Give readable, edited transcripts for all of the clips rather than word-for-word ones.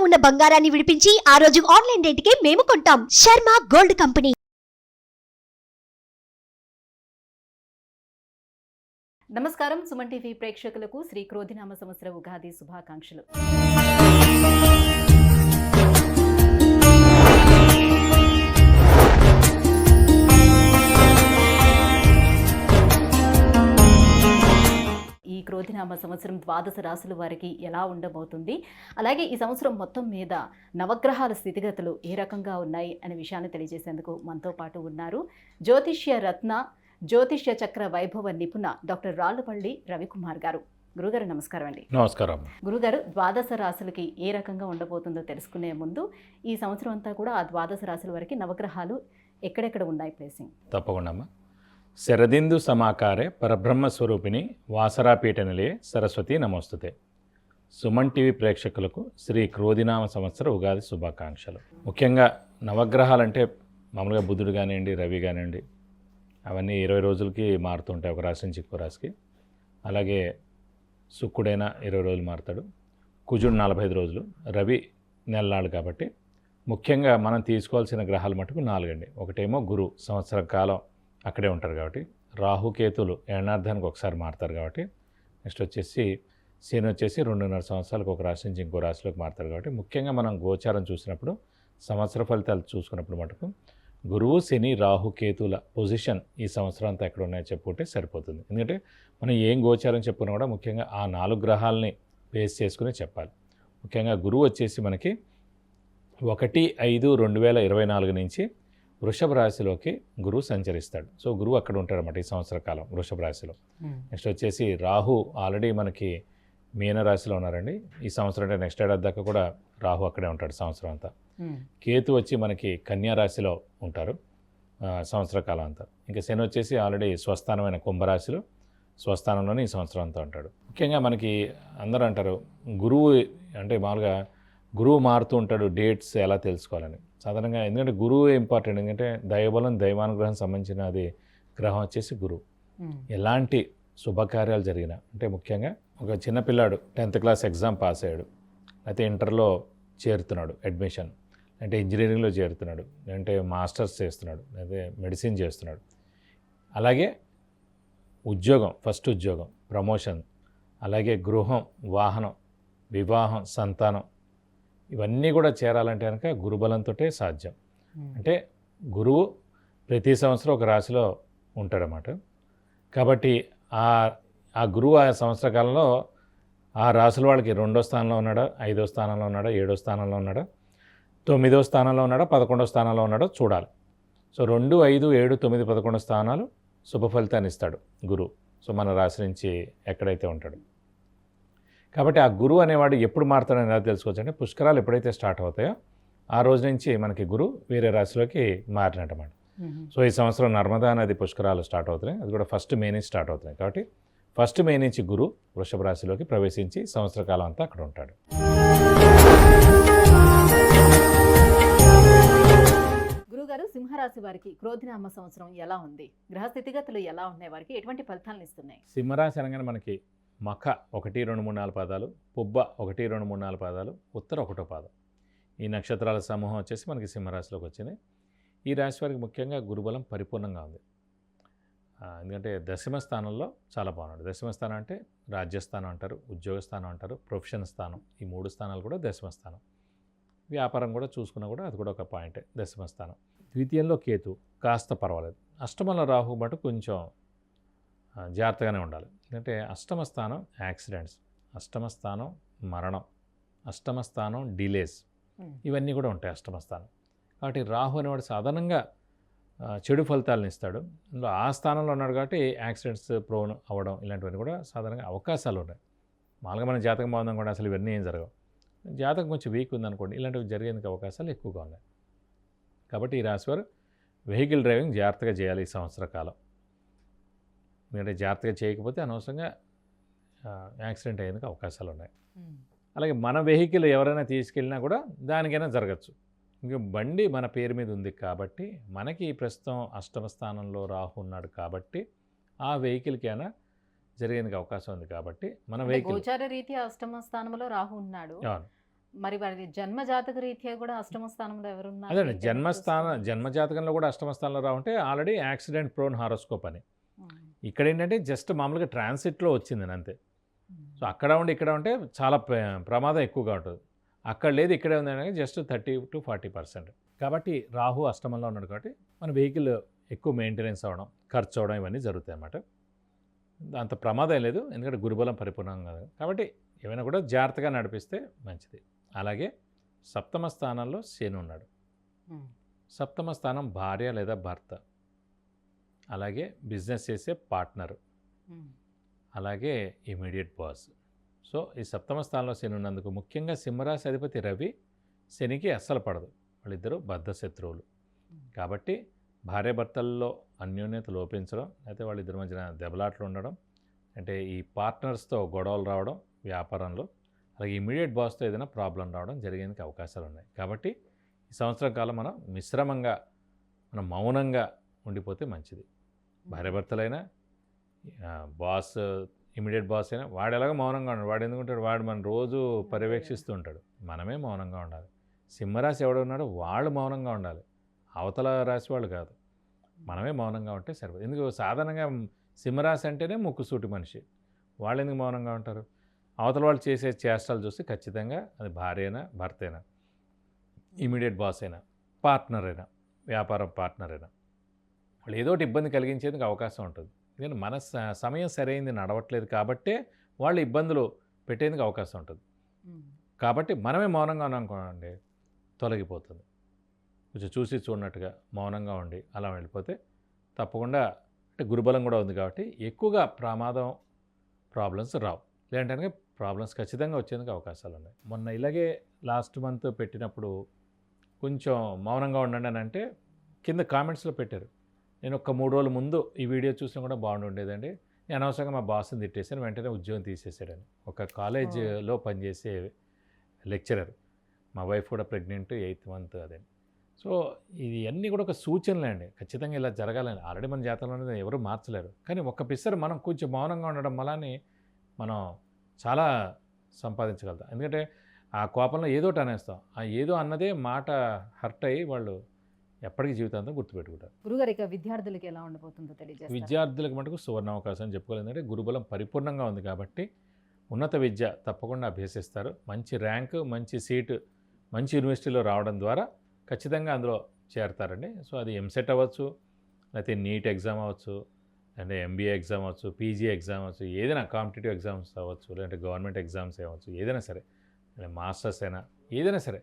ఉన్న బంగారాన్ని విడిపించి ఆ రోజు ఆన్లైన్ రేటుకే మేము కొంటాం. Sharma gold company. నమస్కారం. సుమన్ టీవీ ప్రేక్షకులకు శ్రీ క్రోధినామ సంవత్సర ఉగాది శుభాకాంక్షలు. ఈ క్రోధినామ సంవత్సరం ద్వాదశ రాశుల వారికి ఎలా ఉండబోతుంది, అలాగే ఈ సంవత్సరం మొత్తం మీద నవగ్రహాల స్థితిగతులు ఏ రకంగా ఉన్నాయి అనే విషయాన్ని తెలియజేసేందుకు మనతో పాటు ఉన్నారు జ్యోతిష్య రత్న, జ్యోతిష్య చక్ర వైభవ నిపుణ డాక్టర్ రాళ్లపల్లి రవికుమార్ గారు. గురుగారు నమస్కారం అండి. నమస్కారం. గురుగారు, ద్వాదశ రాశులకి ఏ రకంగా ఉండబోతుందో తెలుసుకునే ముందు ఈ సంవత్సరం అంతా కూడా ఆ ద్వాదశ రాశుల వరకు నవగ్రహాలు ఎక్కడెక్కడ ఉన్నాయి ప్లేసింగ్? తప్పకుండా అమ్మా. శరదిందు సమాకారే పరబ్రహ్మ స్వరూపిణి వాసరాపీఠ నిలయే సరస్వతి నమోస్తుతే. సుమన్ టీవీ ప్రేక్షకులకు శ్రీ క్రోధినామ సంవత్సర ఉగాది శుభాకాంక్షలు. ముఖ్యంగా నవగ్రహాలంటే మామూలుగా బుధుడు కానివ్వండి, రవి కానివ్వండి, అవన్నీ 20 రోజులకి మారుతుంటాయి ఒక రాశి నుంచి ఇంకో రాశికి. అలాగే శుక్రుడైనా 20 రోజులు మారుతాడు, కుజుడు 45 రోజులు, రవి నెలనాడు. కాబట్టి ముఖ్యంగా మనం తీసుకోవాల్సిన గ్రహాలు మటుకు 4 అండి. ఒకటేమో గురువు, సంవత్సర కాలం అక్కడే ఉంటారు కాబట్టి. రాహుకేతులు ఏడార్థానికి ఒకసారి మారుతారు కాబట్టి. నెక్స్ట్ వచ్చేసి శని వచ్చేసి 2.5 సంవత్సరాలకు ఒక రాశి నుంచి ఇంకో రాశిలోకి మారుతారు కాబట్టి. ముఖ్యంగా మనం గోచారం చూసినప్పుడు, సంవత్సర ఫలితాలు చూసుకున్నప్పుడు మటుకు గురువు, శని, రాహుకేతుల పొజిషన్ ఈ సంవత్సరం అంతా ఎక్కడ ఉన్నాయో చెప్పుకుంటే సరిపోతుంది. ఎందుకంటే మనం ఏం గోచారం చెప్పుకున్నా కూడా ముఖ్యంగా ఆ 4 గ్రహాలని బేస్ చేసుకుని చెప్పాలి. ముఖ్యంగా గురువు వచ్చేసి మనకి 1/5/2024 నుంచి వృషభ రాశిలోకి గురువు సంచరిస్తాడు. సో గురువు అక్కడ ఉంటాడన్నమాట ఈ సంవత్సర కాలం వృషభ రాశిలో. నెక్స్ట్ వచ్చేసి రాహు ఆల్రెడీ మనకి మీన రాశిలో ఉన్నారండి ఈ సంవత్సరం. అంటే నెక్స్ట్ ఏడాది దాకా కూడా రాహు అక్కడే ఉంటాడు సంవత్సరం అంతా. కేతు వచ్చి మనకి కన్యా రాశిలో ఉంటారు సంవత్సర కాలం అంతా. ఇంకా శని వచ్చేసి ఆల్రెడీ స్వస్థానమైన కుంభరాశిలో స్వస్థానంలోనే ఈ సంవత్సరం అంతా ఉంటాడు. ముఖ్యంగా మనకి అందరూ అంటారు గురువు అంటే మామూలుగా గురువు మారుతూ ఉంటాడు, డేట్స్ ఎలా తెలుసుకోవాలని. సాధారణంగా ఎందుకంటే గురువు ఇంపార్టెంట్. ఎందుకంటే దైవబలం, దైవానుగ్రహం సంబంధించిన అది గ్రహం వచ్చేసి గురువు. ఎలాంటి శుభకార్యాలు జరిగినా, అంటే ముఖ్యంగా ఒక చిన్నపిల్లాడు 10th క్లాస్ ఎగ్జామ్ పాస్ అయ్యాడు, అయితే ఇంటర్లో చేరుతున్నాడు, అడ్మిషన్ అంటే ఇంజనీరింగ్లో చేరుతున్నాడు, అంటే మాస్టర్స్ చేస్తున్నాడు, అయితే మెడిసిన్ చేస్తున్నాడు. అలాగే ఉద్యోగం, ఫస్ట్ ఉద్యోగం, ప్రమోషన్, అలాగే గృహం, వాహనం, వివాహం, సంతానం, ఇవన్నీ కూడా చేరాలంటే కనుక గురుబలంతో సాధ్యం. అంటే గురువు ప్రతి సంవత్సరం ఒక రాశిలో ఉంటాడన్నమాట. కాబట్టి ఆ గురువు ఆ సంవత్సర కాలంలో ఆ రాశుల వాళ్ళకి 2వ స్థానంలో ఉన్నాడా, 5వ స్థానంలో ఉన్నాడా, 7వ స్థానంలో ఉన్నాడా, 9వ స్థానంలో ఉన్నాడా, 11వ స్థానంలో ఉన్నాడో చూడాలి. సో 2, 5, 7, 9, 11 స్థానాలు శుభ ఫలితాన్ని ఇస్తాడు గురువు. సో మన రాశి నుంచి ఎక్కడైతే ఉంటాడు. కాబట్టి ఆ గురువు అనేవాడు ఎప్పుడు మారుతాడని ఎలా తెలుసుకోవచ్చు అంటే పుష్కరాలు ఎప్పుడైతే స్టార్ట్ అవుతాయో ఆ రోజు నుంచి మనకి గురువు వేరే రాశిలోకి మారినట్టమాట. సో ఈ సంవత్సరం నర్మదా నది పుష్కరాలు స్టార్ట్ అవుతున్నాయి, అది కూడా 1 మే నుంచి స్టార్ట్ అవుతున్నాయి. కాబట్టి 1 మే నుంచి గురువు వృషభ రాశిలోకి ప్రవేశించి సంవత్సర కాలం అంతా అక్కడ ఉంటాడు. గురుగారు, సింహరాశి వారికి క్రోధినామ సంవత్సరం ఎలా ఉంది? గ్రహ స్థితిగతులు ఎలా ఉన్నాయి? వారికి ఎటువంటి ఫలితాలను ఇస్తున్నాయి? సింహరాశి అనగానే మనకి మఖ 1, 2, 3, 4 పాదాలు, పుబ్బ 1, 2, 3, 4 పాదాలు, ఉత్తర 1వ పాదం, ఈ నక్షత్రాల సమూహం వచ్చేసి మనకి సింహరాశిలోకి వచ్చింది. ఈ రాశి వారికి ముఖ్యంగా గురుబలం పరిపూర్ణంగా ఉంది. ఎందుకంటే దశమ స్థానంలో చాలా బాగున్నాడు. దశమ స్థానం అంటే రాజ్యస్థానం అంటారు, ఉద్యోగ స్థానం అంటారు, ప్రొఫెషన్ స్థానం, ఈ 3 స్థానాలు కూడా దశమ స్థానం. వ్యాపారం కూడా చూసుకున్నా కూడా అది కూడా ఒక పాయింటే, దశమ స్థానం. ద్వితీయంలో కేతు కాస్త పర్వాలేదు. అష్టమంలో రాహు బట్ కొంచెం జాగ్రత్తగానే ఉండాలి. ఎందుకంటే అష్టమ స్థానం యాక్సిడెంట్స్, అష్టమ స్థానం మరణం, అష్టమ స్థానం డిలేస్, ఇవన్నీ కూడా ఉంటాయి అష్టమ స్థానం. కాబట్టి రాహు అనేవాడు సాధారణంగా చెడు ఫలితాలను ఇస్తాడు. అందులో ఆ స్థానంలో ఉన్నాడు కాబట్టి యాక్సిడెంట్స్ ప్రోన్ అవ్వడం ఇలాంటివన్నీ కూడా సాధారణంగా అవకాశాలు ఉన్నాయి. మామూలుగా మన జాతకం బాగుందని కూడా అసలు ఇవన్నీ ఏం జరగవు. జాతకం కొంచెం వీక్ ఉందనుకోండి, ఇలాంటివి జరిగేందుకు అవకాశాలు ఎక్కువగా ఉన్నాయి. కాబట్టి ఈ రాశివారు వెహికల్ డ్రైవింగ్ జాగ్రత్తగా చేయాలి ఈ సంవత్సర కాలం. ఎందుకంటే జాగ్రత్తగా చేయకపోతే అనవసరంగా యాక్సిడెంట్ అయ్యేందుకు అవకాశాలు ఉన్నాయి. అలాగే మన వెహికల్ ఎవరైనా తీసుకెళ్ళినా కూడా దానికైనా జరగచ్చు. ఇంకా బండి మన పేరు మీద ఉంది కాబట్టి, మనకి ప్రస్తుతం అష్టమ స్థానంలో రాహు ఉన్నాడు కాబట్టి ఆ వెహికల్కైనా జరిగేందుకు అవకాశం ఉంది. కాబట్టి మన వెహికల్ గోచార రీత్యా అష్టమ స్థానంలో రాహు ఉన్నాడు. మరి వారి జన్మ జాతక రీత్యా కూడా అష్టమ స్థానంలో ఎవరున్నారు? అదే ఏంటి అనేది చూసుకోవాలి. జన్మజాతకంలో కూడా అష్టమ స్థానంలో రావంటే ఆల్రెడీ యాక్సిడెంట్ ప్రోన్ హారోస్కోప్ అని. ఇక్కడ ఏంటంటే జస్ట్ మామూలుగా ట్రాన్సిట్లో వచ్చింది అంతే. సో అక్కడ ఉండి ఇక్కడ ఉంటే చాలా ప్రమాదం ఎక్కువగా ఉంటుంది. అక్కడ లేదు ఇక్కడే ఉంది అనేది జస్ట్ 30 to 40%. కాబట్టి రాహు అష్టమంలో ఉన్నాడు కాబట్టి మన వెహికల్ ఎక్కువ మెయింటెనెన్స్ అవ్వడం, ఖర్చు అవ్వడం ఇవన్నీ జరుగుతాయి అన్నమాట. అంత ప్రమాదం లేదు, ఎందుకంటే గురుబలం పరిపూర్ణంగా కాదు కాబట్టి ఏమైనా కూడా జాగ్రత్తగా నడిపిస్తే మంచిది. అలాగే సప్తమ స్థానంలో శని ఉన్నాడు. సప్తమ స్థానం భార్య లేదా భర్త, అలాగే బిజినెస్ చేసే పార్ట్నర్, అలాగే ఇమీడియట్ బాస్. సో ఈ సప్తమ స్థానంలో శని ఉన్నందుకు ముఖ్యంగా సింహరాశి అధిపతి రవి శనికి అస్సలు పడదు, వాళ్ళిద్దరూ బద్ధ శత్రువులు. కాబట్టి భార్యాభర్తల్లో అన్యోన్యత లోపించడం, అయితే వాళ్ళిద్దరి మధ్యన దెబ్బలాట్లు ఉండడం, అంటే ఈ పార్ట్నర్స్తో గొడవలు రావడం వ్యాపారంలో, అలాగే ఇమీడియట్ బాస్తో ఏదైనా ప్రాబ్లం రావడం జరిగేందుకు అవకాశాలు ఉన్నాయి. కాబట్టి ఈ సంవత్సరం కాలం మనం మౌనంగా ఉండిపోతే మంచిది. భార్యాభర్తలైనా బాస్ ఇమీడియట్ బాస్ అయినా వాడు ఎలాగో మౌనంగా ఉన్నాడు. వాడు ఎందుకుంటాడు? వాడు మన రోజు పర్యవేక్షిస్తూ ఉంటాడు. మనమే మౌనంగా ఉండాలి. సింహరాశి ఎవడు ఉన్నాడో వాళ్ళు మౌనంగా ఉండాలి, అవతల రాశి వాళ్ళు కాదు. మనమే మౌనంగా ఉంటే సరిపోదు. ఎందుకు సాధారణంగా సింహరాశి అంటేనే ముక్కుసూటి మనిషి, వాళ్ళు ఎందుకు మౌనంగా ఉంటారు? అవతల వాళ్ళు చేసే చేష్టలు చూసి ఖచ్చితంగా అది భార్య అయినా భర్త అయినా ఇమీడియట్ బాస్ అయినా పార్ట్నర్ అయినా వ్యాపారం పార్ట్నర్ అయినా వాళ్ళు ఏదో ఒకటి ఇబ్బంది కలిగించేందుకు అవకాశం ఉంటుంది. ఎందుకంటే మన సమయం సరైంది నడవట్లేదు కాబట్టే వాళ్ళు ఇబ్బందులు పెట్టేందుకు అవకాశం ఉంటుంది. కాబట్టి మనమే మౌనంగా ఉన్నామనుకోండి తొలగిపోతుంది. కొంచెం చూసి చూడనట్టుగా మౌనంగా ఉండి అలా వెళ్ళిపోతే తప్పకుండా, అంటే గురుబలం కూడా ఉంది కాబట్టి ఎక్కువగా ప్రాబ్లమ్స్ రావు. లేదంటే ప్రాబ్లమ్స్ ఖచ్చితంగా వచ్చేందుకు అవకాశాలు ఉన్నాయి. మొన్న ఇలాగే లాస్ట్ మంత్ పెట్టినప్పుడు కొంచెం మౌనంగా ఉండండి అని అంటే కింద కామెంట్స్లో పెట్టారు. నేను ఒక 3 రోజుల ముందు ఈ వీడియో చూసినా కూడా బాగుండేదండి, నేను అనవసరంగా మా బాస్ని తిట్టేసాను, వెంటనే ఉద్యోగం తీసేసాడని. ఒక కాలేజీలో పనిచేసే లెక్చరర్, మా వైఫ్ కూడా ప్రెగ్నెంట్ 8th month అదే. సో ఇది అన్నీ కూడా ఒక సూచనలే అండి, ఖచ్చితంగా ఇలా జరగాలని. ఆల్రెడీ మన జాతకంలో ఎవరు మార్చలేరు, కానీ ఒక్క పిసరు మనం కొంచెం మౌనంగా ఉండడం వల్లనే మనం చాలా సంపాదించగలుగుతాం. ఎందుకంటే ఆ కోపంలో ఏదోటి అనేస్తాం, ఆ ఏదో అన్నదే మాట హర్ట్ అయ్యి వాళ్ళు ఎప్పటికీ జీవితాంతం గుర్తుపెట్టుకుంటారు. గురుగారు ఇక విద్యార్థులకి ఎలా ఉండబోతుందో తెలియజేస్తారు. విద్యార్థులకు మటుకు సువర్ణ అవకాశం అని చెప్పుకోవాలి. ఎందుకంటే గురుబలం పరిపూర్ణంగా ఉంది కాబట్టి ఉన్నత విద్య తప్పకుండా అభ్యసిస్తారు. మంచి ర్యాంకు, మంచి సీటు, మంచి యూనివర్సిటీలో రావడం ద్వారా ఖచ్చితంగా అందులో చేరతారండి. సో అది ఎంసెట్ అవ్వచ్చు, లేకపోతే నీట్ ఎగ్జామ్ అవ్వచ్చు, అంటే ఎంబీఏ ఎగ్జామ్ అవ్వచ్చు, పీజీ ఎగ్జామ్ అవ్వచ్చు, ఏదైనా కాంపిటేటివ్ ఎగ్జామ్స్ అవ్వచ్చు, లేదంటే గవర్నమెంట్ ఎగ్జామ్స్ అవ్వచ్చు, ఏదైనా సరే, మాస్టర్స్ అయినా ఏదైనా సరే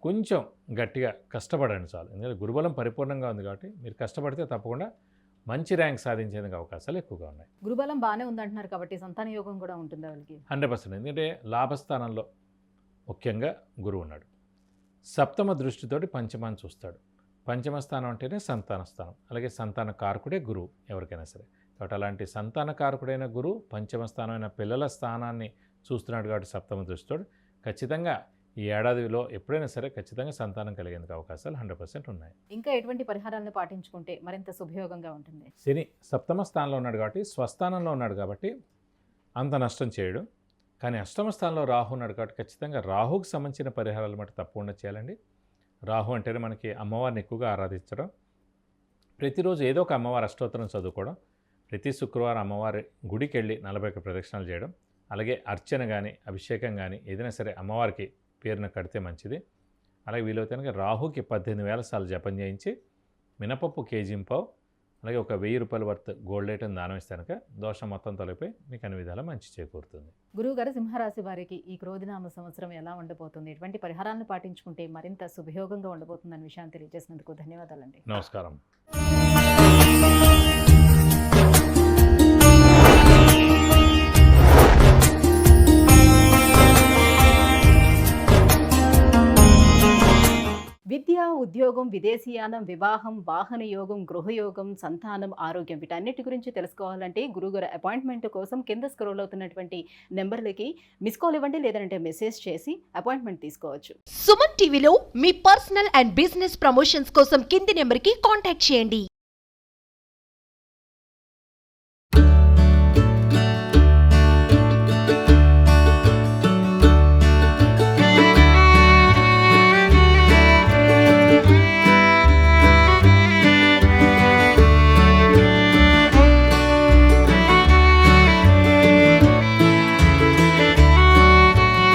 కొంచెం గట్టిగా కష్టపడండి చాలు. ఎందుకంటే గురుబలం పరిపూర్ణంగా ఉంది కాబట్టి మీరు కష్టపడితే తప్పకుండా మంచి ర్యాంక్ సాధించేందుకు అవకాశాలు ఎక్కువగా ఉన్నాయి. గురుబలం బాగానే ఉందంటున్నారు కాబట్టి సంతాన యోగం కూడా ఉంటుంది వాళ్ళకి 100%. ఎందుకంటే లాభస్థానంలో ముఖ్యంగా గురువు ఉన్నాడు. సప్తమ దృష్టితోటి పంచమాన్ని చూస్తాడు. పంచమ స్థానం అంటేనే సంతాన స్థానం, అలాగే సంతాన కారకుడే గురువు ఎవరికైనా సరే. కాబట్టి అలాంటి సంతాన కారకుడైన గురువు పంచమ స్థానమైన పిల్లల స్థానాన్ని చూస్తున్నాడు కాబట్టి సప్తమ దృష్టితోడు ఖచ్చితంగా ఈ ఏడాదిలో ఎప్పుడైనా సరే ఖచ్చితంగా సంతానం కలిగేందుకు అవకాశాలు 100% ఉన్నాయి. ఇంకా ఎటువంటి పరిహారాలను పాటించుకుంటే మరింత శుభయోగంగా ఉంటుంది? శని సప్తమ స్థానంలో ఉన్నాడు కాబట్టి, స్వస్థానంలో ఉన్నాడు కాబట్టి అంత నష్టం చేయడు. కానీ అష్టమ స్థానంలో రాహు ఉన్నాడు కాబట్టి ఖచ్చితంగా రాహుకు సంబంధించిన పరిహారాలు మటు తప్పకుండా చేయాలండి. రాహు అంటేనే మనకి అమ్మవారిని ఎక్కువగా ఆరాధించడం, ప్రతిరోజు ఏదో ఒక అమ్మవారి అష్టోత్తరం చదువుకోవడం, ప్రతి శుక్రవారం అమ్మవారి గుడికి వెళ్ళి 41 ప్రదక్షిణాలు చేయడం, అలాగే అర్చన కానీ అభిషేకం కానీ ఏదైనా సరే అమ్మవారికి పేరున కడితే మంచిది. అలాగే వీలైతే కనుక రాహుకి 18,000 సార్లు జపం చేయించి మినపప్పు కేజీంపావు, అలాగే ఒక 1000 రూపాయల వర్త్ గోల్డ్ ఐటమ్ దానం ఇస్తే కనుక దోషం మొత్తం తొలగిపోయి మీకు అన్ని విధాలా మంచి చేకూరుతుంది. గురువుగారు, సింహరాశి వారికి ఈ క్రోధినామ సంవత్సరం ఎలా ఉండబోతుంది, ఎటువంటి పరిహారాలను పాటించుకుంటే మరింత శుభయోగంగా ఉండబోతుందనే విషయాన్ని తెలియజేసినందుకు ధన్యవాదాలండి. నమస్కారం. విద్య, ఉద్యోగం, విదేశీయానం, వివాహం, వాహన యోగం, గృహయోగం, సంతానం, ఆరోగ్యం వీటన్నిటి గురించి తెలుసుకోవాలంటే గురుగారు అపాయింట్మెంట్ కోసం కింద స్క్రోల్ అవుతున్నటువంటి నెంబర్లకి మిస్ కాల్ ఇవ్వండి, లేదంటే మెసేజ్ చేసి అపాయింట్మెంట్ తీసుకోవచ్చు. సుమన్ టీవీలో మీ పర్సనల్ అండ్ బిజినెస్ ప్రమోషన్స్ కోసం కింది నెంబర్కి కాంటాక్ట్ చేయండి.